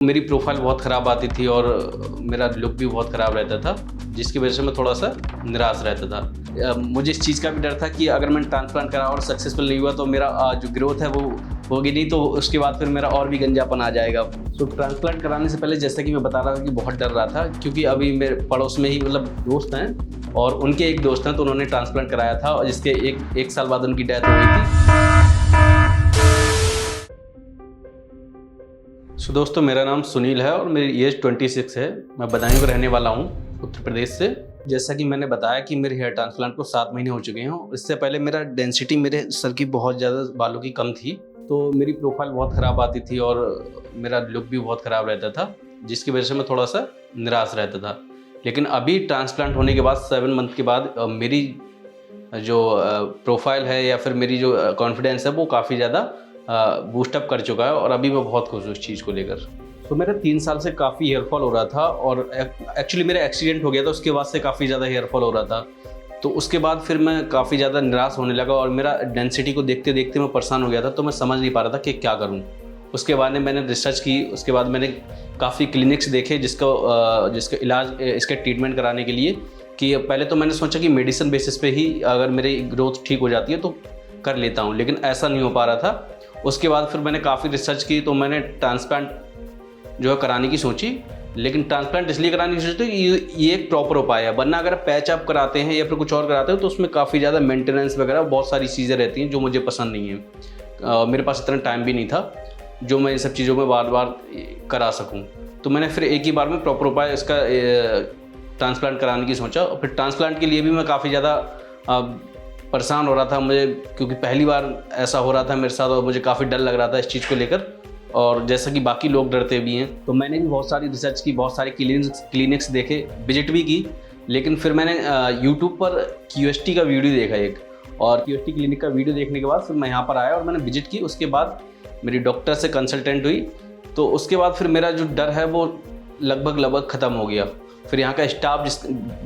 मेरी प्रोफाइल बहुत ख़राब आती थी और मेरा लुक भी बहुत ख़राब रहता था, जिसकी वजह से मैं थोड़ा-सा निराश रहता था। मुझे इस चीज़ का भी डर था कि अगर मैंने ट्रांसप्लांट करा और सक्सेसफुल नहीं हुआ तो मेरा जो ग्रोथ है वो होगी नहीं, तो उसके बाद फिर मेरा और भी गंजापन आ जाएगा। तो ट्रांसप्लांट कराने से पहले जैसा कि मैं बता रहा था कि बहुत डर रहा था, क्योंकि अभी मेरे पड़ोस में ही मतलब दोस्त हैं और उनके एक दोस्त हैं, तो उन्होंने ट्रांसप्लांट कराया था और जिसके एक साल बाद उनकी डेथ हो गई थी। दोस्तों, मेरा नाम सुनील है और मेरी एज 26 है। मैं बदायूं का रहने वाला हूं, उत्तर प्रदेश से। जैसा कि मैंने बताया कि मेरे हेयर ट्रांसप्लांट को 7 महीने हो चुके हैं। इससे पहले मेरा डेंसिटी मेरे सर की बहुत ज़्यादा बालों की कम थी, तो मेरी प्रोफाइल बहुत ख़राब आती थी और मेरा लुक भी बहुत ख़राब रहता था, जिसकी वजह से मैं थोड़ा-सा निराश रहता था। लेकिन अभी ट्रांसप्लांट होने के बाद 7 मंथ के बाद मेरी जो प्रोफाइल है या फिर मेरी जो कॉन्फिडेंस है वो काफ़ी ज़्यादा बूस्टअप कर चुका है और अभी मैं बहुत खुश हूँ इस चीज़ को लेकर। तो मेरा 3 साल से काफ़ी हेयर फॉल हो रहा था और एक्चुअली मेरा एक्सीडेंट हो गया था, उसके बाद से काफ़ी ज़्यादा हेयर फॉल हो रहा था। तो उसके बाद फिर मैं काफ़ी ज़्यादा निराश होने लगा और मेरा डेंसिटी को देखते-देखते मैं परेशान हो गया था, तो मैं समझ नहीं पा रहा था कि क्या करूँ? उसके बाद मैंने रिसर्च की, उसके बाद मैंने काफ़ी क्लिनिक्स देखे जिसका इलाज इसका ट्रीटमेंट कराने के लिए। कि पहले तो मैंने सोचा कि मेडिसिन बेसिस पे ही अगर मेरी ग्रोथ ठीक हो जाती है तो कर लेता हूँ, लेकिन ऐसा नहीं हो पा रहा था। उसके बाद फिर मैंने काफ़ी रिसर्च की, तो मैंने ट्रांसप्लांट जो है कराने की सोची। लेकिन ट्रांसप्लांट इसलिए कराने की सोची कि ये एक प्रॉपर उपाय है, वरना अगर पैच अप कराते हैं या फिर कुछ और कराते हो तो उसमें काफ़ी ज़्यादा मेंटेनेंस वगैरह बहुत सारी चीज़ें रहती हैं जो मुझे पसंद नहीं है। मेरे पास इतना टाइम भी नहीं था जो मैं इन सब चीज़ों में बार-बार करा सकूँ। तो मैंने फिर एक ही बार में प्रॉपर उपाय इसका ट्रांसप्लांट कराने की सोचा। और फिर ट्रांसप्लांट के लिए भी मैं काफ़ी ज़्यादा परेशान हो रहा था मुझे, क्योंकि पहली बार ऐसा हो रहा था मेरे साथ और मुझे काफ़ी डर लग रहा था इस चीज़ को लेकर, और जैसा कि बाकी लोग डरते भी हैं। तो मैंने भी बहुत सारी रिसर्च की, बहुत सारे क्लिनिक्स देखे, विजिट भी की। लेकिन फिर मैंने यूट्यूब पर क्यूएसटी का वीडियो देखा एक, और क्यूएसटी क्लिनिक का वीडियो देखने के बाद फिर मैं यहाँ पर आया और मैंने विजिट की। उसके बाद मेरी डॉक्टर से कंसल्टेंट हुई, तो उसके बाद फिर मेरा जो डर है वो लगभग ख़त्म हो गया। फिर यहाँ का स्टाफ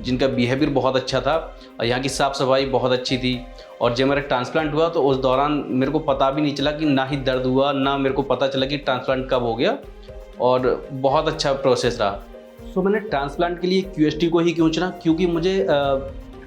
जिनका बिहेवियर बहुत अच्छा था और यहाँ की साफ़ सफाई बहुत अच्छी थी। और जब मेरा ट्रांसप्लांट हुआ तो उस दौरान मेरे को पता भी नहीं चला कि ना ही दर्द हुआ, ना मेरे को पता चला कि ट्रांसप्लांट कब हो गया, और बहुत अच्छा प्रोसेस रहा। सो मैंने ट्रांसप्लांट के लिए क्यूएसटी को ही क्यों चुना, क्योंकि मुझे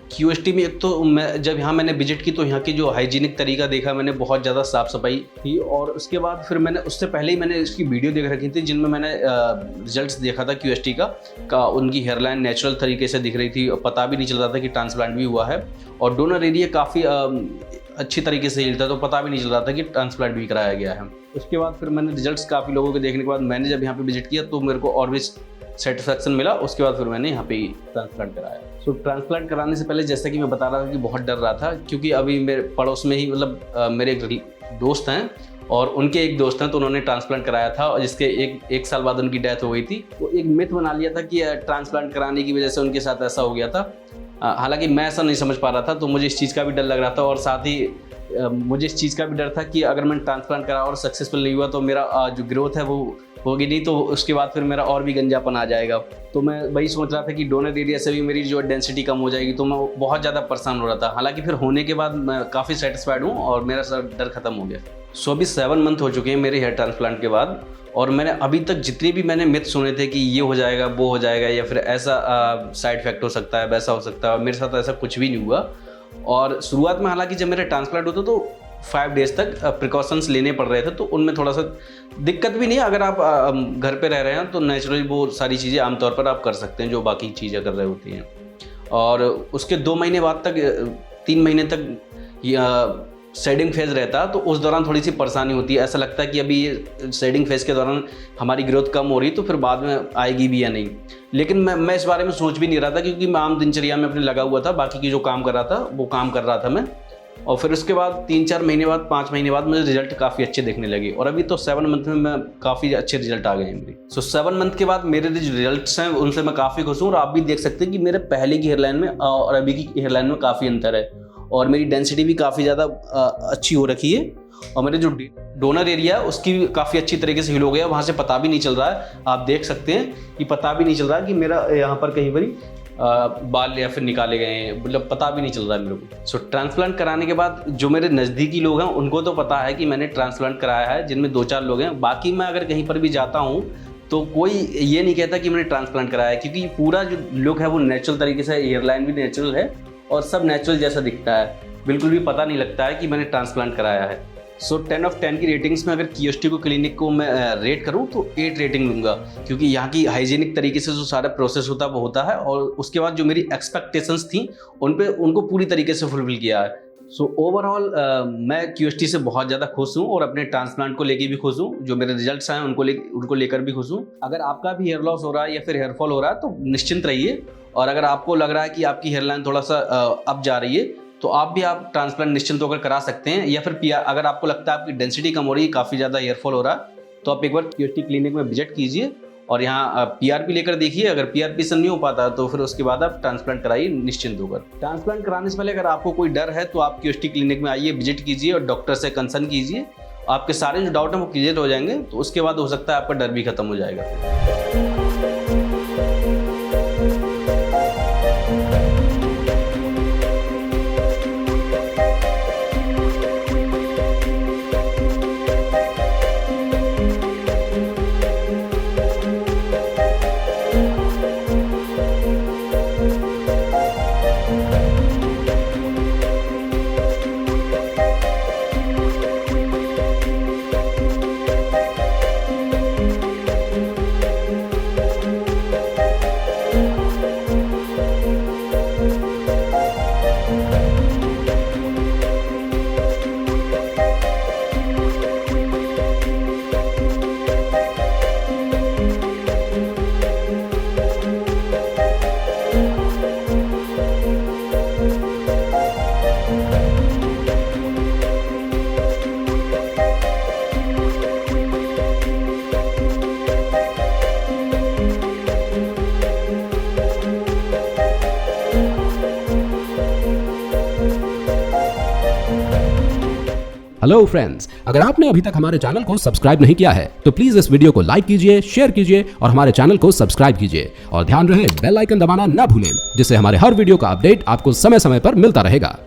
क्यूएसटी में एक तो जब यहाँ मैंने विजिट की तो यहाँ की जो हाइजीनिक तरीका देखा मैंने, बहुत ज़्यादा साफ़ सफाई थी। और उसके बाद फिर मैंने उससे पहले ही मैंने इसकी वीडियो देख रखी थी जिनमें मैंने रिजल्ट्स देखा था क्यूएसटी का उनकी हेयरलाइन नेचुरल तरीके से दिख रही थी और पता भी नहीं चल रहा था कि ट्रांसप्लांट भी हुआ है। और डोनर एरिया काफ़ी अच्छी तरीके से हिलता, तो पता भी नहीं चल रहा था कि ट्रांसप्लांट भी कराया गया है। उसके बाद फिर मैंने रिजल्ट्स काफ़ी लोगों के देखने के बाद मैंने जब यहाँ पे विजिट किया तो मेरे को और भी सेटिस्फैक्शन मिला। उसके बाद फिर मैंने यहाँ पे ट्रांसप्लांट कराया। सो ट्रांसप्लांट कराने से पहले जैसा कि मैं बता रहा था कि बहुत डर रहा था, क्योंकि अभी मेरे पड़ोस में ही मतलब मेरे एक दोस्त हैं और उनके एक दोस्त हैं, तो उन्होंने ट्रांसप्लांट कराया था और जिसके एक साल बाद उनकी डेथ हो गई थी। तो एक मिथ बना लिया था कि ट्रांसप्लांट कराने की वजह से उनके साथ ऐसा हो गया था। हालांकि मैं ऐसा नहीं समझ पा रहा था, तो मुझे इस चीज़ का भी डर लग रहा था। और साथ ही मुझे इस चीज़ का भी डर था कि अगर मैंने ट्रांसप्लांट करा और सक्सेसफुल नहीं हुआ तो मेरा जो ग्रोथ है वो होगी नहीं, तो उसके बाद फिर मेरा और भी गंजापन आ जाएगा। तो मैं वही सोच रहा था कि डोनर एरिया से भी मेरी जो डेंसिटी कम हो जाएगी, तो मैं बहुत ज़्यादा परेशान हो रहा था। हालांकि फिर होने के बाद मैं काफ़ी सेटिस्फाइड हूँ और मेरा सब डर खत्म हो गया। सो अभी 7 मंथ हो चुके हैं मेरे हेयर ट्रांसप्लांट के बाद, और मैंने अभी तक जितने भी मैंने मिथ सुने थे कि ये हो जाएगा, वो हो जाएगा, या फिर ऐसा साइड इफेक्ट हो सकता है, वैसा हो सकता है, मेरे साथ ऐसा कुछ भी नहीं हुआ। और शुरुआत में हालांकि जब मेरा ट्रांसप्लांट होता तो 5 डेज़ तक प्रिकॉशंस लेने पड़ रहे थे, तो उनमें थोड़ा सा दिक्कत भी नहीं है। अगर आप घर पे रह रहे हैं तो नेचुरली वो सारी चीज़ें आमतौर पर आप कर सकते हैं जो बाकी चीज़ें कर रहे होती हैं। और उसके 2 महीने बाद तक 3 महीने तक शेडिंग फेज़ रहता है, तो उस दौरान थोड़ी सी परेशानी होती है। ऐसा लगता है कि अभी ये शेडिंग फेज़ के दौरान हमारी ग्रोथ कम हो रही, तो फिर बाद में आएगी भी या नहीं। लेकिन मैं इस बारे में सोच भी नहीं रहा था, क्योंकि मैं आम दिनचर्या में अपने लगा हुआ था, बाकी की जो काम कर रहा था वो काम कर रहा था मैं। और फिर उसके बाद 3-4 महीने बाद, 5 महीने बाद मुझे रिजल्ट काफ़ी अच्छे दिखने लगे, और अभी तो 7 मंथ में मैं काफ़ी अच्छे रिजल्ट आ गए हैं मेरे। सो 7 मंथ के बाद मेरे जो रिजल्ट्स हैं उनसे मैं काफ़ी खुश हूँ। और आप भी देख सकते हैं कि मेरे पहले की हेयरलाइन में और अभी की हेयरलाइन में काफ़ी अंतर है, और मेरी डेंसिटी भी काफ़ी ज़्यादा अच्छी हो रखी है। और मेरे जो डोनर एरिया है उसकी भी काफ़ी अच्छी तरीके से हील हो गया, वहाँ से पता भी नहीं चल रहा है। आप देख सकते हैं कि पता भी नहीं चल रहा है कि मेरा यहाँ पर कहीं पर बाल या फिर निकाले गए हैं, मतलब पता भी नहीं चल रहा है मेरे को। सो ट्रांसप्लांट कराने के बाद जो मेरे नज़दीकी लोग हैं उनको तो पता है कि मैंने ट्रांसप्लांट कराया है, जिनमें 2-4 लोग हैं। बाकी मैं अगर कहीं पर भी जाता हूँ तो कोई ये नहीं कहता कि मैंने ट्रांसप्लांट कराया है, क्योंकि पूरा जो लुक है वो नेचुरल तरीके से, एयरलाइन भी नेचुरल है और सब नेचुरल जैसा दिखता है, बिल्कुल भी पता नहीं लगता है कि मैंने ट्रांसप्लांट कराया है। सो 10 of 10 की रेटिंग्स में अगर कियोस्टी को क्लिनिक को मैं रेट करूं तो 8 रेटिंग दूंगा, क्योंकि यहाँ की हाइजीनिक तरीके से जो सारा प्रोसेस होता है वो होता है, और उसके बाद जो मेरी एक्सपेक्टेशंस थी उनको पूरी तरीके से फुलफिल किया है। सो ओवरऑल मैं कियोस्टी से बहुत ज़्यादा खुश हूँ और अपने ट्रांसप्लांट को लेके भी खुश हूँ। जो मेरे रिजल्ट्स आए उनको लेकर भी खुश हूँ। अगर आपका भी हेयर लॉस हो रहा है या फिर हेयर फॉल हो रहा है तो निश्चिंत रहिए, और अगर आपको लग रहा है कि आपकी हेयर लाइन थोड़ा सा अप जा रही है तो आप ट्रांसप्लांट निश्चिंत होकर करा सकते हैं। या फिर पीआर, अगर आपको लगता है आपकी डेंसिटी कम हो रही है, काफ़ी ज़्यादा हेयर फॉल हो रहा है, तो आप एक बार कियोस्टी क्लिनिक में विजिट कीजिए और यहाँ पीआरपी लेकर देखिए। अगर पीआरपी से नहीं हो पाता तो फिर उसके बाद आप ट्रांसप्लांट कराइए निश्चिंत होकर। ट्रांसप्लांट कराने से पहले अगर आपको कोई डर है तो आप कियोस्टी क्लिनिक में आइए, विजिट कीजिए और डॉक्टर से कंसर्न कीजिए। आपके सारे जो डाउट हैं वो क्लियर हो जाएंगे, तो उसके बाद हो सकता है आपका डर भी खत्म हो जाएगा। हेलो फ्रेंड्स, अगर आपने अभी तक हमारे चैनल को सब्सक्राइब नहीं किया है तो प्लीज इस वीडियो को लाइक कीजिए, शेयर कीजिए और हमारे चैनल को सब्सक्राइब कीजिए। और ध्यान रहे बेल आइकन दबाना ना भूलें, जिससे हमारे हर वीडियो का अपडेट आपको समय समय पर मिलता रहेगा।